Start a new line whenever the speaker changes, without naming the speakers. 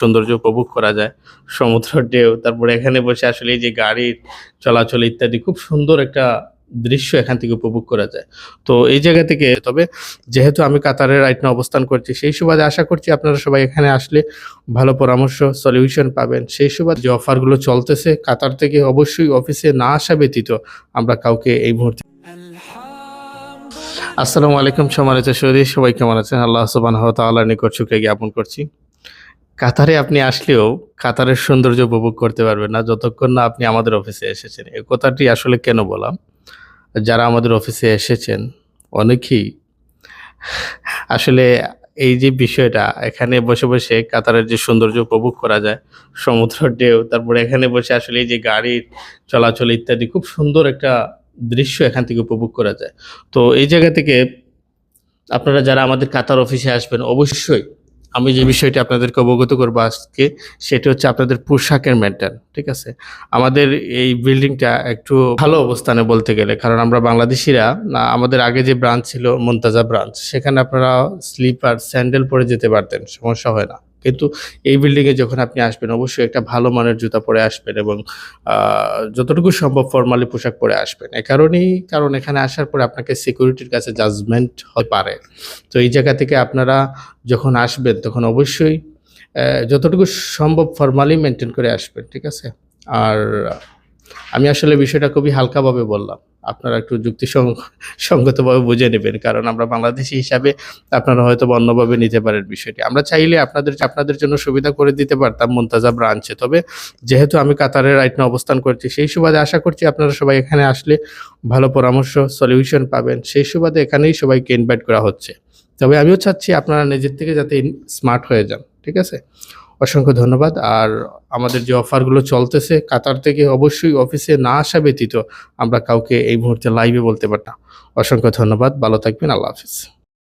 সৌন্দর্য উপভোগ করা যায়। সমুদ্র ঢেউ, তারপরে এখানে বসে আসলে এই যে গাড়ির চলাচল ইত্যাদি খুব সুন্দর একটা দৃশ্য এখান থেকে উপভোগ করা যায়। তো এই জায়গা থেকে তবে যেহেতু আমি কাতারে রাইট নাও অবস্থান করছি, সেই সুবাদে আশা করছি আপনারা সবাই এখানে আসলে ভালো পরামর্শ, সলিউশন পাবেন। সেই সুবাদে যে অফারগুলো চলতেছে কাতার থেকে অবশ্যই অফিসে না আসা ব্যতীত আমরা কাউকে এই মুহূর্তে আসসালামু আলাইকুম সম্মানিত সুধী, সবাই কেমন আছেন? আল্লাহ সুবহানাহু ওয়া তাআলার নিকট শুকরিয়া জ্ঞাপন করছি। কাতারে আপনি আসলেও কাতারের সৌন্দর্য উপভোগ করতে পারবেন না যতক্ষণ না আপনি আমাদের অফিসে এসেছেন। এই কথাটি আসলে কেন বললাম? যারা আমাদের অফিসে এসেছেন অনেকেই আসলে এই যে বিষয়টা এখানে বসে কাতারের যে সৌন্দর্য উপভোগ করা যায়, সমুদ্র ঢেউ, তারপরে এখানে বসে আসলে এই যে গাড়ির চলাচল ইত্যাদি খুব সুন্দর একটা দৃশ্য এখান থেকে উপভোগ করা যায়। তো এই জায়গা থেকে আপনারা যারা আমাদের কাতার অফিসে আসবেন অবশ্যই আমি যে বিষয়টি আপনাদেরকে অবগত করব আজকে সেটা হচ্ছে আপনাদের পোশাকের মেইনটেইন, ঠিক আছে? আমাদের এই বিল্ডিংটা একটু ভালো অবস্থানে বলতে গেলে, কারণ আমরা বাংলাদেশিরা আমাদের আগে যে ব্রাঞ্চ ছিল মুনতাজা ব্রাঞ্চ, সেখানে আপনারা স্লিপার স্যান্ডেল পরে যেতে পারতেন, সমস্যা হয় না। কিন্তু এই বিল্ডিংয়ে যখন আপনি আসবেন অবশ্যই একটা ভালো মানের জুতা পরে আসবেন এবং যতটুকু সম্ভব ফরমালি পোশাক পরে আসবেন। কারণ এখানে আসার পরে আপনাকে সিকিউরিটির কাছে জাজমেন্ট হতে পারে। তো এই জায়গা থেকে আপনারা যখন আসবেন তখন অবশ্যই যতটুকু সম্ভব ফরমালি মেইনটেইন করে আসবেন, ঠিক আছে? আর আমি আসলে বিষয়টা খুবই হালকাভাবে বললাম। আপনারা একটু সঙ্গতভাবে বুঝে নেবেন। কারণ আমরা বাংলাদেশী হিসাবে আপনারা হয়তোবা অন্যভাবে নিতে পারেন বিষয়টি। আমরা চাইলে আপনাদের জন্য সুবিধা করে দিতে পারতাম মুনতাজা ব্রাঞ্চে। তবে যেহেতু আমি কাতারে রাইট নাও অবস্থান করছি, সেই সুবাদে আশা করছি আপনারা সবাই এখানে আসলে ভালো পরামর্শ, সলিউশন পাবেন। সেই সুবাদে এখানেই সবাইকে ইনভাইট করা হচ্ছে। তবে আমিও চাচ্ছি আপনারা নিজের থেকে যাতে স্মার্ট হয়ে যান, ঠিক আছে? অসংখ্য ধন্যবাদ। আর আমাদের যে অফারগুলো চলতেছে কাতার থেকে অবশ্যই অফিসে না আসা ব্যতীত আমরা কাউকে এই মুহূর্তে লাইভে বলতে পারি না। অসংখ্য ধন্যবাদ। ভালো থাকবেন। আল্লাহ হাফেজ।